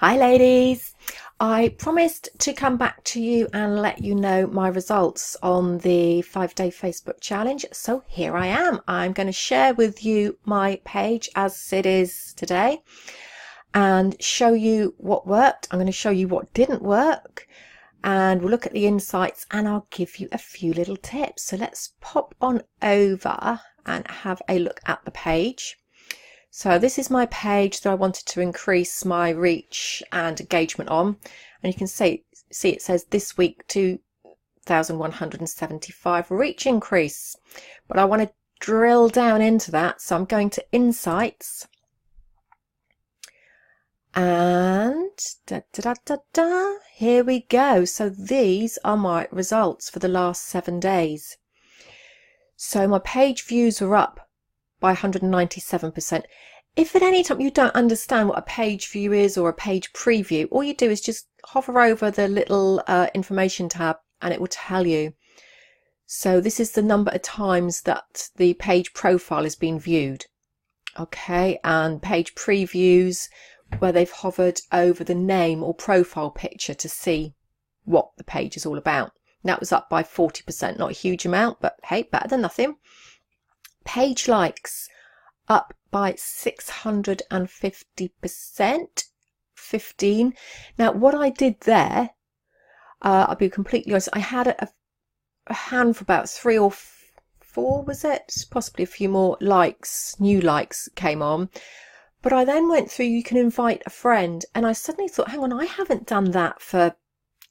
Hi ladies! I promised to come back to you and let you know my results on the 5-day Facebook challenge. So here I am. I'm going to share with you my page as it is today and show you what worked. I'm going to show you what didn't work and we'll look at the insights and I'll give you a few little tips. So let's pop on over and have a look at the page. So this is my page that I wanted to increase my reach and engagement on, and you can see it says this week 2,175 reach increase, but I want to drill down into that, so I'm going to insights and here we go. So these are my results for the last 7 days. So my page views are up by 197%. If at any time you don't understand what a page view is or a page preview, all you do is just hover over the little information tab and it will tell you. So this is the number of times that the page profile has been viewed. Okay, and page previews where they've hovered over the name or profile picture to see what the page is all about. That was up by 40%, not a huge amount, but hey, better than nothing. Page likes up by 650%, 15. Now what I did there, I'll be completely honest, I had a hand for about 3 or 4, was it? Possibly a few more likes, new likes came on. But I then went through, you can invite a friend, and I suddenly thought, hang on, I haven't done that for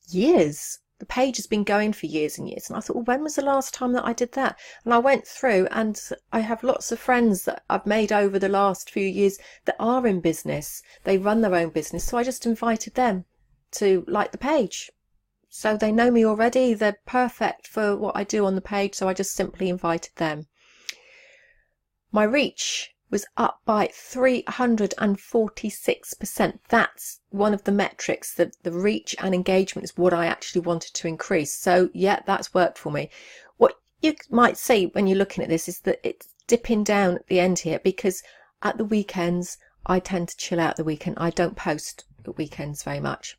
years. The page has been going for years and years, and I thought, well, when was the last time that I did that? And I went through, and I have lots of friends that I've made over the last few years that are in business. They run their own business, so I just invited them to like the page. So they know me already, they're perfect for what I do on the page, so I just simply invited them. My reach was up by 346%. That's one of the metrics, that the reach and engagement is what I actually wanted to increase. So yeah, that's worked for me. What you might see when you're looking at this is that it's dipping down at the end here, because at the weekends I tend to chill out the weekend. I don't post at weekends very much.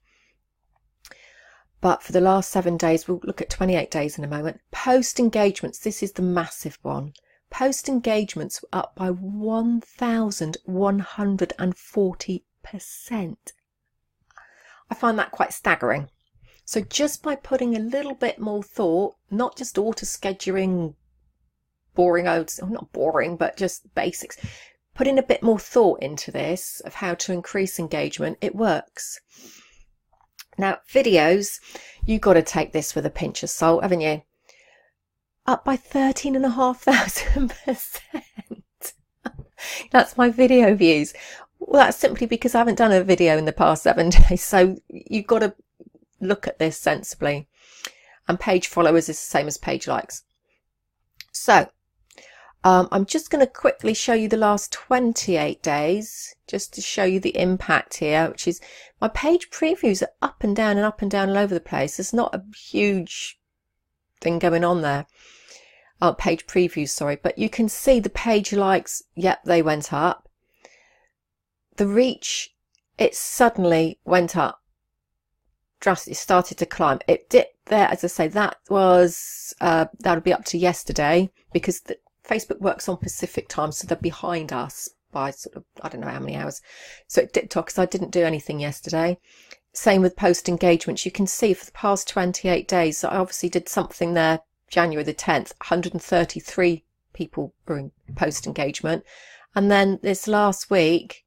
But for the last 7 days, we'll look at 28 days in a moment. Post engagements, this is the massive one. Post engagements were up by 1,140%. I find that quite staggering. So just by putting a little bit more thought, not just auto scheduling, boring odes, not boring, but just basics, putting a bit more thought into this of how to increase engagement, it works. Now, videos, you've got to take this with a pinch of salt, haven't you? Up by 13,500%. That's my video views. Well, that's simply because I haven't done a video in the past 7 days. So you've got to look at this sensibly. And page followers is the same as page likes. So I'm just going to quickly show you the last 28 days, just to show you the impact here, which is my page previews are up and down all over the place. There's not a huge thing going on there. Oh, page previews, sorry, but you can see the page likes, yep, they went up. The reach, it suddenly went up. Drastically started to climb. It dipped there, as I say, that was, that'll be up to yesterday, because Facebook works on Pacific time, so they're behind us by sort of, I don't know how many hours. So it dipped off because I didn't do anything yesterday. Same with post engagements. You can see for the past 28 days, so I obviously did something there January the 10th, 133 people were in post engagement. And then this last week,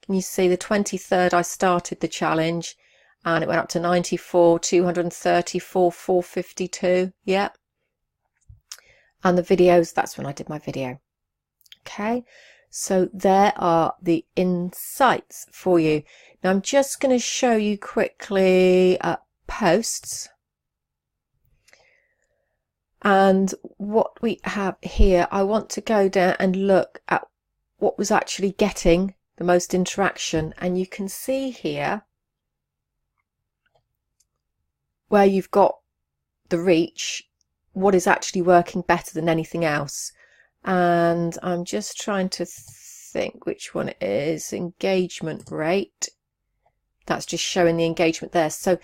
can you see the 23rd, I started the challenge and it went up to 94, 234, 452. Yep. And the videos, that's when I did my video. Okay. So there are the insights for you. Now I'm just going to show you quickly posts. And what we have here, I want to go down and look at what was actually getting the most interaction. And you can see here where you've got the reach, what is actually working better than anything else. And I'm just trying to think which one it is. Engagement rate. That's just showing the engagement there. So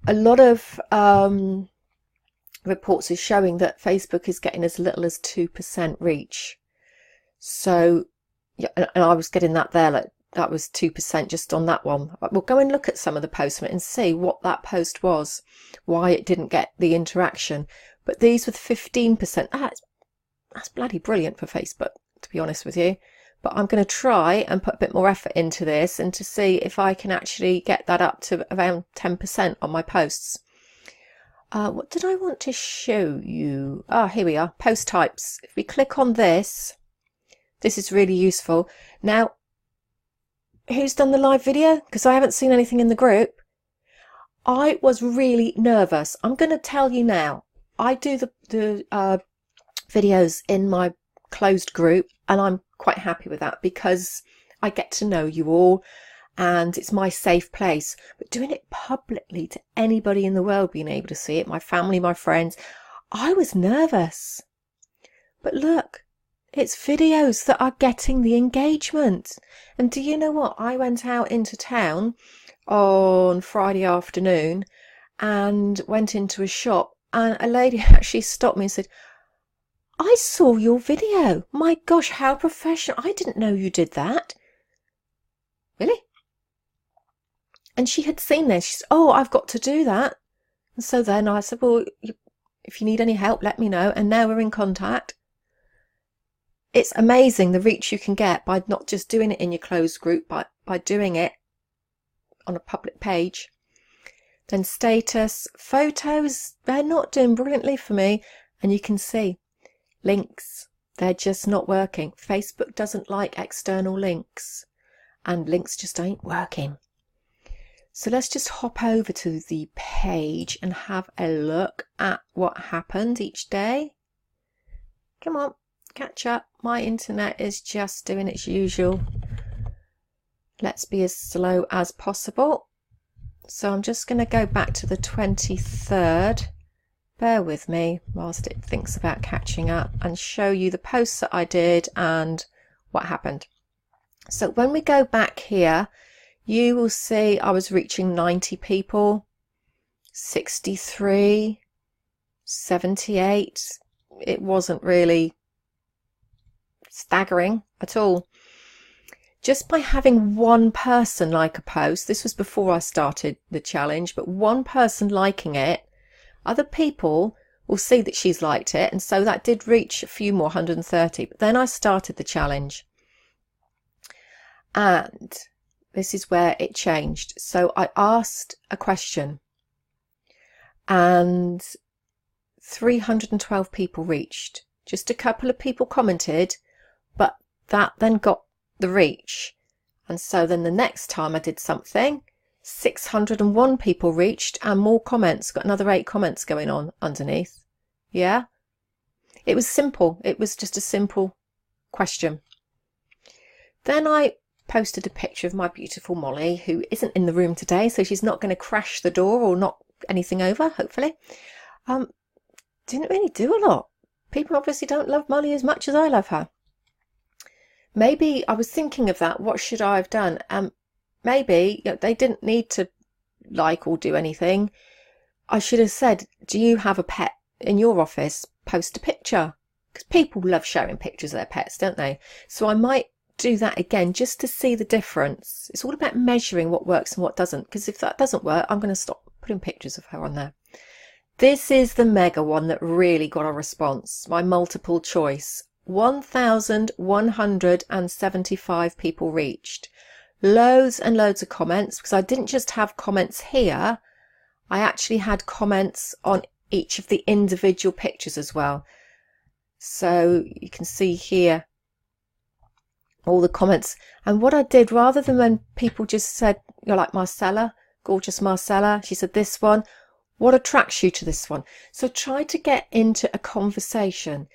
a lot of reports are showing that Facebook is getting as little as 2% reach. So yeah, and I was getting that there, like that was 2% just on that one. We'll go and look at some of the posts and see what that post was, why it didn't get the interaction. But these with 15%, that's bloody brilliant for Facebook, to be honest with you. But I'm going to try and put a bit more effort into this and to see if I can actually get that up to around 10% on my posts. What did I want to show you? Here we are, post types. If we click on this, this is really useful. Now, who's done the live video? Because I haven't seen anything in the group. I was really nervous. I'm going to tell you now. I do the videos in my closed group, and I'm quite happy with that because I get to know you all and it's my safe place. But doing it publicly to anybody in the world, being able to see it, my family, my friends, I was nervous. But look, it's videos that are getting the engagement. And do you know what? I went out into town on Friday afternoon and went into a shop, and a lady actually stopped me and said, I saw your video. My gosh, how professional. I didn't know you did that. Really? And she had seen this. She said, oh, I've got to do that. And so then I said, well, if you need any help, let me know. And now we're in contact. It's amazing the reach you can get by not just doing it in your closed group, but by doing it on a public page. Then status, photos, they're not doing brilliantly for me. And you can see links, they're just not working. Facebook doesn't like external links, and links just ain't working. So let's just hop over to the page and have a look at what happened each day. Come on, catch up. My internet is just doing its usual. Let's be as slow as possible. So I'm just going to go back to the 23rd. Bear with me whilst it thinks about catching up, and show you the posts that I did and what happened. So when we go back here, you will see I was reaching 90 people, 63, 78. It wasn't really staggering at all. Just by having one person like a post, this was before I started the challenge, but one person liking it, other people will see that she's liked it, and so that did reach a few more, 130. But then I started the challenge, and this is where it changed. So I asked a question, and 312 people reached. Just a couple of people commented, but that then got the reach. And so then the next time I did something, 601 people reached, and more comments, got another 8 comments going on underneath. Yeah, it was simple. It was just a simple question. Then I posted a picture of my beautiful Molly, who isn't in the room today, so she's not going to crash the door or knock anything over, hopefully. Didn't really do a lot. People obviously don't love Molly as much as I love her. Maybe I was thinking of that. What should I have done? Maybe they didn't need to like or do anything. I should have said, do you have a pet in your office? Post a picture. Because people love sharing pictures of their pets, don't they? So I might do that again just to see the difference. It's all about measuring what works and what doesn't. Because if that doesn't work, I'm going to stop putting pictures of her on there. This is the mega one that really got a response. My multiple choice. 1,175 people reached. Loads and loads of comments, because I didn't just have comments here, I actually had comments on each of the individual pictures as well. So you can see here all the comments. And what I did, rather than when people just said, you're like Marcella, gorgeous Marcella, she said this one, what attracts you to this one? So try to get into a conversation.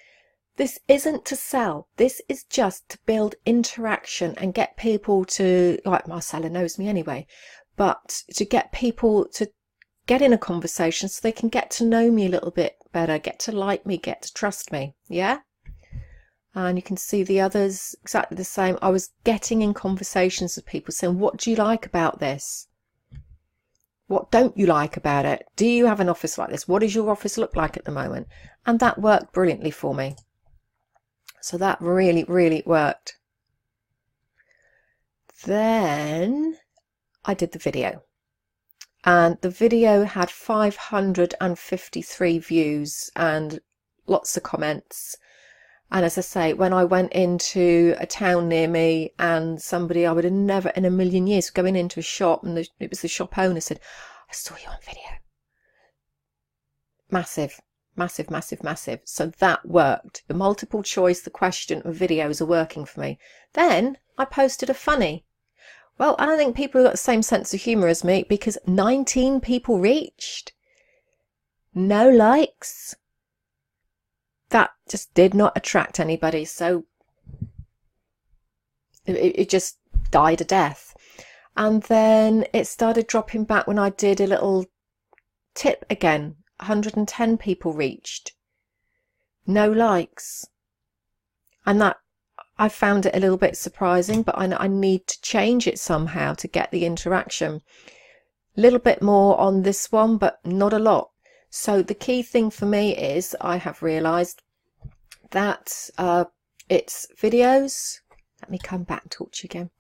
This isn't to sell. This is just to build interaction and get people to, like Marcella knows me anyway, but to get people to get in a conversation so they can get to know me a little bit better, get to like me, get to trust me. Yeah. And you can see the others exactly the same. I was getting in conversations with people saying, what do you like about this? What don't you like about it? Do you have an office like this? What does your office look like at the moment? And that worked brilliantly for me. So that really, really worked. Then I did the video. And the video had 553 views and lots of comments. And as I say, when I went into a town near me and somebody I would have never in a million years going into a shop, and it was the shop owner, said, I saw you on video. Massive, massive, massive, massive. So that worked. The multiple choice, the question and videos are working for me. Then I posted a funny. Well, I don't think people have got the same sense of humour as me, because 19 people reached. No likes. That just did not attract anybody. So it just died a death. And then it started dropping back when I did a little tip again. 110 people reached. No likes. And that, I found it a little bit surprising, but I need to change it somehow to get the interaction. A little bit more on this one, but not a lot. So the key thing for me is I have realised that it's videos. Let me come back and talk to you again.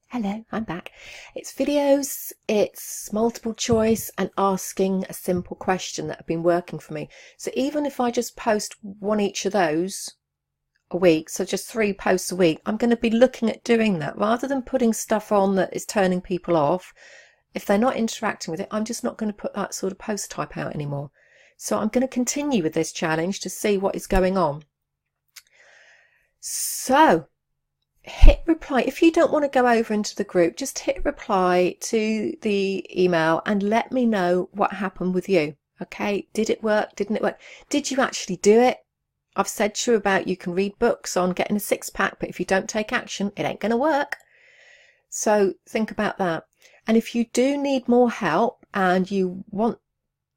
Hello, I'm back. It's videos, it's multiple choice and asking a simple question that have been working for me. So even if I just post one each of those a week, so just 3 posts a week, I'm going to be looking at doing that rather than putting stuff on that is turning people off. If they're not interacting with it, I'm just not going to put that sort of post type out anymore. So I'm going to continue with this challenge to see what is going on. So hit reply. If you don't want to go over into the group, just hit reply to the email and let me know what happened with you. Okay, did it work? Didn't it work? Did you actually do it? I've said to you about you can read books on getting a 6-pack, but if you don't take action, it ain't going to work. So think about that. And if you do need more help and you want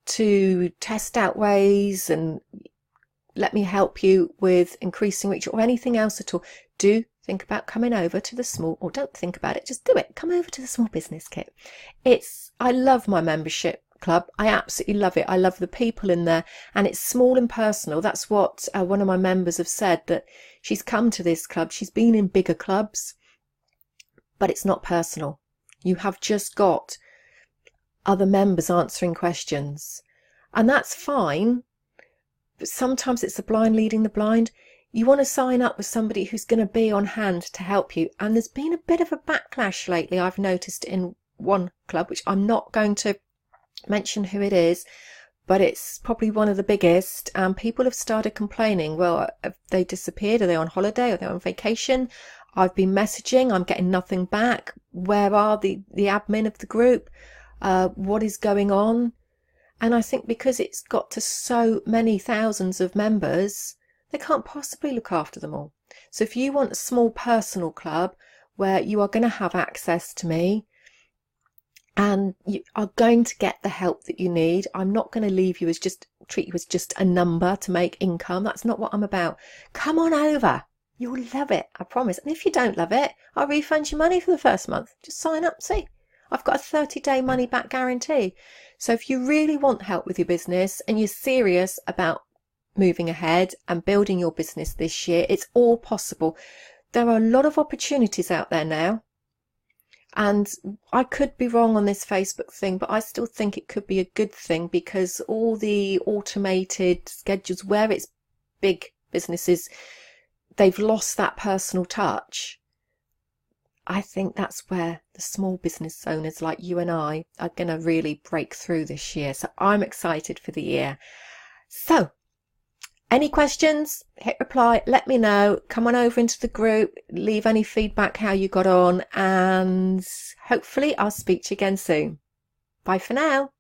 to test out ways and let me help you with increasing reach or anything else at all, do think about coming over to the small, or don't think about it, just do it. Come over to the Small Business Kit. I love my membership club. I absolutely love it. I love the people in there, and it's small and personal. That's what one of my members have said, that she's come to this club. She's been in bigger clubs, but it's not personal. You have just got other members answering questions, and that's fine. But sometimes it's the blind leading the blind. You want to sign up with somebody who's going to be on hand to help you. And there's been a bit of a backlash lately, I've noticed, in one club, which I'm not going to mention who it is, but it's probably one of the biggest. And people have started complaining, well, have they disappeared? Are they on holiday? Are they on vacation? I've been messaging, I'm getting nothing back. Where are the admin of the group? What is going on? And I think because it's got to so many thousands of members, they can't possibly look after them all. So if you want a small personal club where you are going to have access to me and you are going to get the help that you need, I'm not going to leave you as treat you as just a number to make income. That's not what I'm about. Come on over. You'll love it, I promise. And if you don't love it, I'll refund you money for the first month. Just sign up, see. I've got a 30-day money back guarantee. So if you really want help with your business and you're serious about moving ahead and building your business this year, it's all possible. There are a lot of opportunities out there now. And I could be wrong on this Facebook thing, but I still think it could be a good thing, because all the automated schedules, where it's big businesses, they've lost that personal touch. I think that's where the small business owners like you and I are going to really break through this year. So I'm excited for the year. So any questions, hit reply, let me know. Come on over into the group, leave any feedback how you got on, and hopefully I'll speak to you again soon. Bye for now.